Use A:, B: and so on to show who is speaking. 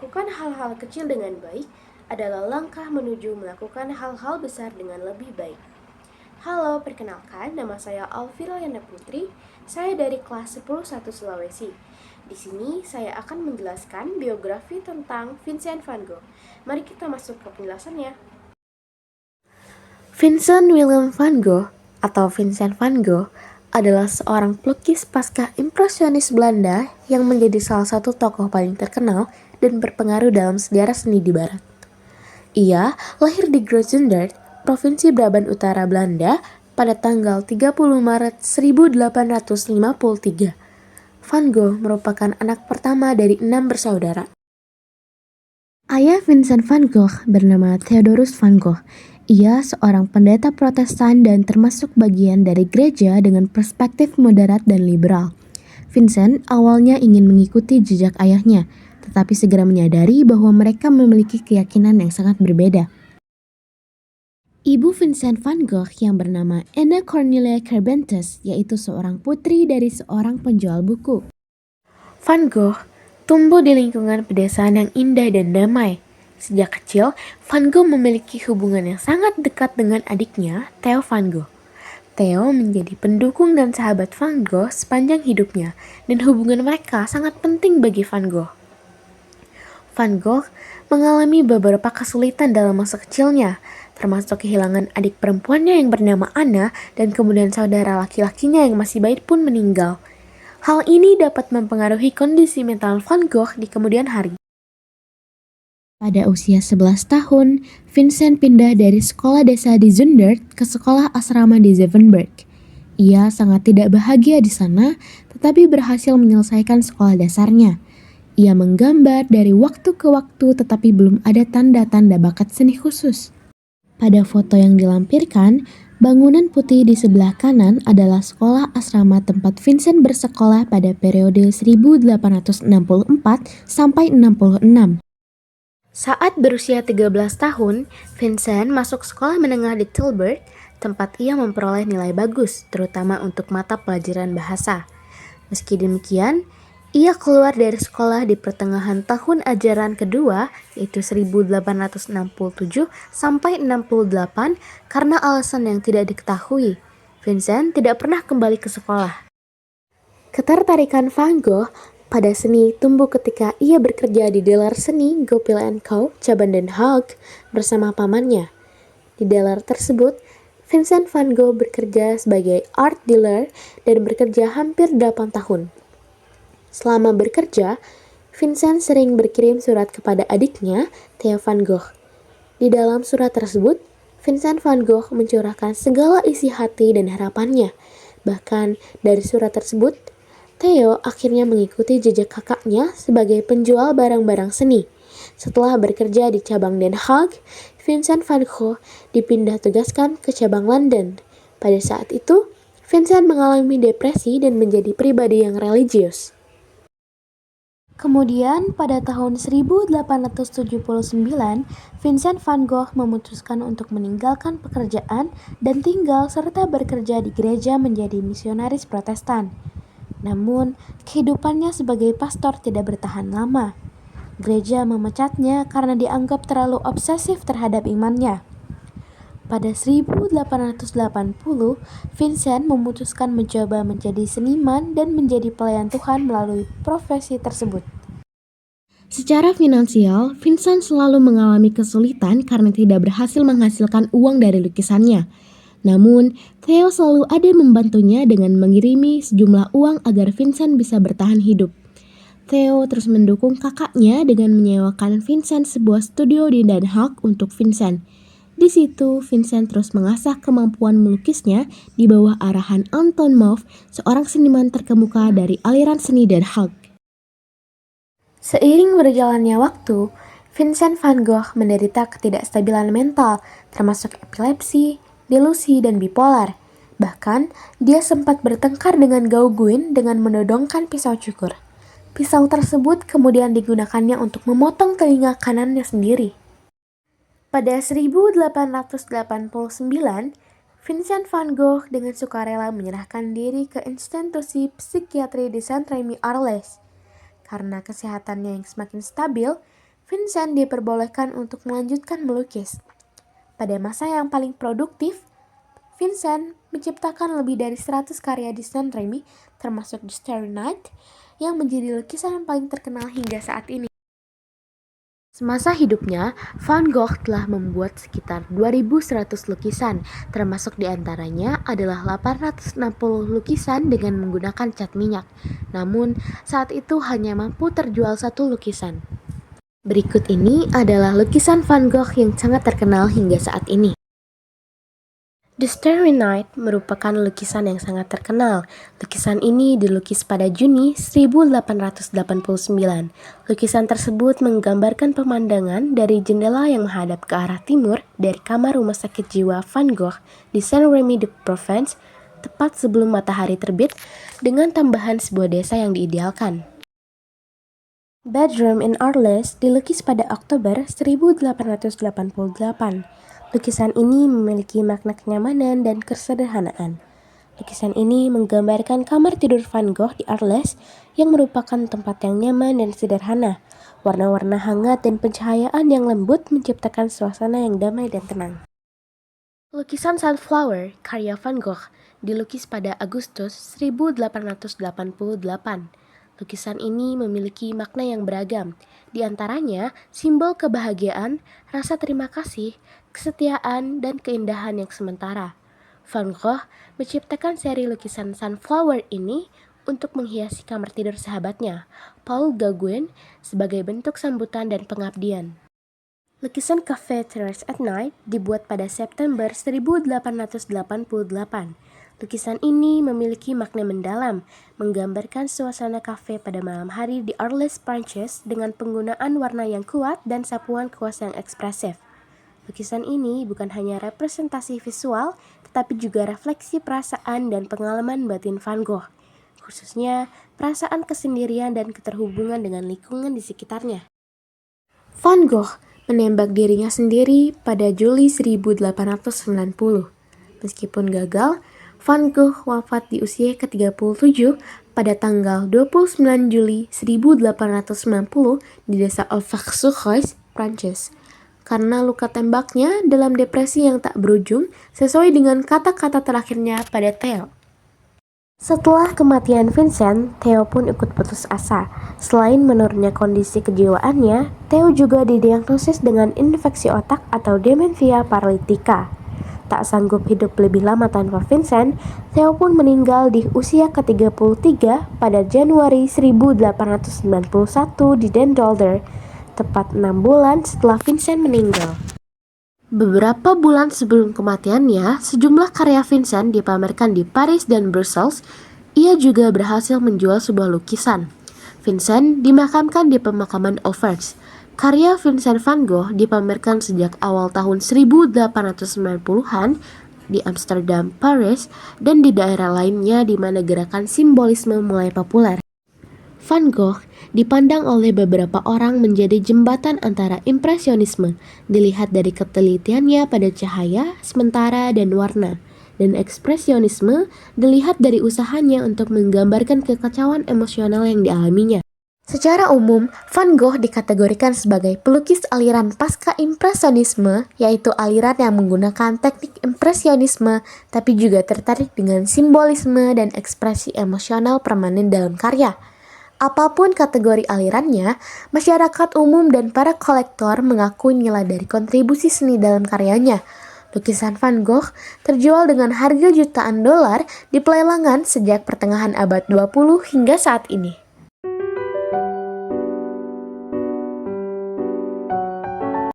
A: Melakukan hal-hal kecil dengan baik adalah langkah menuju melakukan hal-hal besar dengan lebih baik. Halo, perkenalkan, nama saya Alvira Yana Putri. Saya dari kelas 10 Sulawesi. Di sini saya akan menjelaskan biografi tentang Vincent van Gogh. Mari kita masuk ke penjelasannya.
B: Vincent Willem van Gogh atau Vincent van Gogh adalah seorang pelukis pasca impresionis Belanda yang menjadi salah satu tokoh paling terkenal dan berpengaruh dalam sejarah seni di barat. Ia lahir di Groningen, Provinsi Brabant Utara, Belanda pada tanggal 30 Maret 1853. Van Gogh merupakan anak pertama dari 6 bersaudara. Ayah Vincent van Gogh bernama Theodorus van Gogh. Ia seorang pendeta Protestan dan termasuk bagian dari gereja dengan perspektif moderat dan liberal. Vincent awalnya ingin mengikuti jejak ayahnya, tetapi segera menyadari bahwa mereka memiliki keyakinan yang sangat berbeda. Ibu Vincent van Gogh yang bernama Anna Cornelia Carbentus, yaitu seorang putri dari seorang penjual buku. Van Gogh tumbuh di lingkungan pedesaan yang indah dan damai. Sejak kecil, Van Gogh memiliki hubungan yang sangat dekat dengan adiknya, Theo van Gogh. Theo menjadi pendukung dan sahabat Van Gogh sepanjang hidupnya, dan hubungan mereka sangat penting bagi Van Gogh. Van Gogh mengalami beberapa kesulitan dalam masa kecilnya, termasuk kehilangan adik perempuannya yang bernama Anna dan kemudian saudara laki-lakinya yang masih bayi pun meninggal. Hal ini dapat mempengaruhi kondisi mental Van Gogh di kemudian hari. Pada usia 11 tahun, Vincent pindah dari sekolah desa di Zundert ke sekolah asrama di Zevenberg. Ia sangat tidak bahagia di sana, tetapi berhasil menyelesaikan sekolah dasarnya. Ia menggambar dari waktu ke waktu, tetapi belum ada tanda-tanda bakat seni khusus. Pada foto yang dilampirkan, bangunan putih di sebelah kanan adalah sekolah asrama tempat Vincent bersekolah pada periode 1864 sampai 66. Saat berusia 13 tahun, Vincent masuk sekolah menengah di Tilburg, tempat ia memperoleh nilai bagus, terutama untuk mata pelajaran bahasa. Meski demikian, ia keluar dari sekolah di pertengahan tahun ajaran kedua, yaitu 1867 sampai 68, karena alasan yang tidak diketahui. Vincent tidak pernah kembali ke sekolah. Ketertarikan Van Gogh pada seni tumbuh ketika ia bekerja di dealer seni Goupil & Co. cabang Den Haag bersama pamannya. Di dealer tersebut, Vincent van Gogh bekerja sebagai art dealer dan bekerja hampir 8 tahun. Selama bekerja, Vincent sering berkirim surat kepada adiknya, Theo van Gogh. Di dalam surat tersebut, Vincent van Gogh mencurahkan segala isi hati dan harapannya. Bahkan dari surat tersebut, Theo akhirnya mengikuti jejak kakaknya sebagai penjual barang-barang seni. Setelah bekerja di cabang Den Haag, Vincent van Gogh dipindah tugaskan ke cabang London. Pada saat itu, Vincent mengalami depresi dan menjadi pribadi yang religius. Kemudian, pada tahun 1879, Vincent van Gogh memutuskan untuk meninggalkan pekerjaan dan tinggal serta bekerja di gereja menjadi misionaris Protestan. Namun, kehidupannya sebagai pastor tidak bertahan lama. Gereja memecatnya karena dianggap terlalu obsesif terhadap imannya. Pada 1880, Vincent memutuskan mencoba menjadi seniman dan menjadi pelayan Tuhan melalui profesi tersebut. Secara finansial, Vincent selalu mengalami kesulitan karena tidak berhasil menghasilkan uang dari lukisannya. Namun, Theo selalu ada membantunya dengan mengirimi sejumlah uang agar Vincent bisa bertahan hidup. Theo terus mendukung kakaknya dengan menyewakan Vincent sebuah studio di Den Haag untuk Vincent. Di situ, Vincent terus mengasah kemampuan melukisnya di bawah arahan Anton Mauve, seorang seniman terkemuka dari aliran seni Den Haag. Seiring berjalannya waktu, Vincent van Gogh menderita ketidakstabilan mental, termasuk epilepsi, delusi, dan bipolar. Bahkan, dia sempat bertengkar dengan Gauguin dengan menodongkan pisau cukur. Pisau tersebut kemudian digunakannya untuk memotong telinga kanannya sendiri. Pada 1889, Vincent van Gogh dengan sukarela menyerahkan diri ke institusi psikiatri di Saint-Rémy-Arles. Karena kesehatannya yang semakin stabil, Vincent diperbolehkan untuk melanjutkan melukis. Pada masa yang paling produktif, Vincent menciptakan lebih dari 100 karya di Saint Remy, termasuk The Starry Night, yang menjadi lukisan yang paling terkenal hingga saat ini. Semasa hidupnya, Van Gogh telah membuat sekitar 2.100 lukisan, termasuk diantaranya adalah 860 lukisan dengan menggunakan cat minyak. Namun, saat itu hanya mampu terjual satu lukisan. Berikut ini adalah lukisan Van Gogh yang sangat terkenal hingga saat ini.
A: The Starry Night merupakan lukisan yang sangat terkenal. Lukisan ini dilukis pada Juni 1889. Lukisan tersebut menggambarkan pemandangan dari jendela yang menghadap ke arah timur dari kamar rumah sakit jiwa Van Gogh di Saint-Rémy-de-Provence, tepat sebelum matahari terbit, dengan tambahan sebuah desa yang diidealkan. Bedroom in Arles dilukis pada Oktober 1888. Lukisan ini memiliki makna kenyamanan dan kesederhanaan. Lukisan ini menggambarkan kamar tidur Van Gogh di Arles yang merupakan tempat yang nyaman dan sederhana. Warna-warna hangat dan pencahayaan yang lembut menciptakan suasana yang damai dan tenang. Lukisan Sunflower karya Van Gogh dilukis pada Agustus 1888. Lukisan ini memiliki makna yang beragam, di antaranya simbol kebahagiaan, rasa terima kasih, kesetiaan, dan keindahan yang sementara. Van Gogh menciptakan seri lukisan Sunflower ini untuk menghiasi kamar tidur sahabatnya, Paul Gauguin, sebagai bentuk sambutan dan pengabdian. Lukisan Cafe Terrace at Night dibuat pada September 1888. Lukisan ini memiliki makna mendalam, menggambarkan suasana kafe pada malam hari di Arles, Prancis dengan penggunaan warna yang kuat dan sapuan kuas yang ekspresif. Lukisan ini bukan hanya representasi visual, tetapi juga refleksi perasaan dan pengalaman batin Van Gogh, khususnya perasaan kesendirian dan keterhubungan dengan lingkungan di sekitarnya.
B: Van Gogh menembak dirinya sendiri pada Juli 1890. Meskipun gagal, Van Gogh wafat di usia ke-37 pada tanggal 29 Juli 1890 di desa Auvers-sur-Oise, Prancis, karena luka tembaknya dalam depresi yang tak berujung sesuai dengan kata-kata terakhirnya pada Theo.
A: Setelah kematian Vincent, Theo pun ikut putus asa. Selain menurunnya kondisi kejiwaannya, Theo juga didiagnosis dengan infeksi otak atau demensia paralitika. Tak sanggup hidup lebih lama tanpa Vincent, Theo pun meninggal di usia ke-33 pada Januari 1891 di Den Dolder, tepat 6 bulan setelah Vincent meninggal.
B: Beberapa bulan sebelum kematiannya, sejumlah karya Vincent dipamerkan di Paris dan Brussels. Ia juga berhasil menjual sebuah lukisan. Vincent dimakamkan di pemakaman Auvers. Karya Vincent van Gogh dipamerkan sejak awal tahun 1890-an di Amsterdam, Paris, dan di daerah lainnya di mana gerakan simbolisme mulai populer. Van Gogh dipandang oleh beberapa orang menjadi jembatan antara impresionisme, dilihat dari ketelitiannya pada cahaya, sementara, dan warna, dan ekspresionisme dilihat dari usahanya untuk menggambarkan kekacauan emosional yang dialaminya. Secara umum, Van Gogh dikategorikan sebagai pelukis aliran pasca-impresionisme, yaitu aliran yang menggunakan teknik impresionisme, tapi juga tertarik dengan simbolisme dan ekspresi emosional permanen dalam karya. Apapun kategori alirannya, masyarakat umum dan para kolektor mengakui nilai dari kontribusi seni dalam karyanya. Lukisan Van Gogh terjual dengan harga jutaan dolar di pelelangan sejak pertengahan abad 20 hingga saat ini.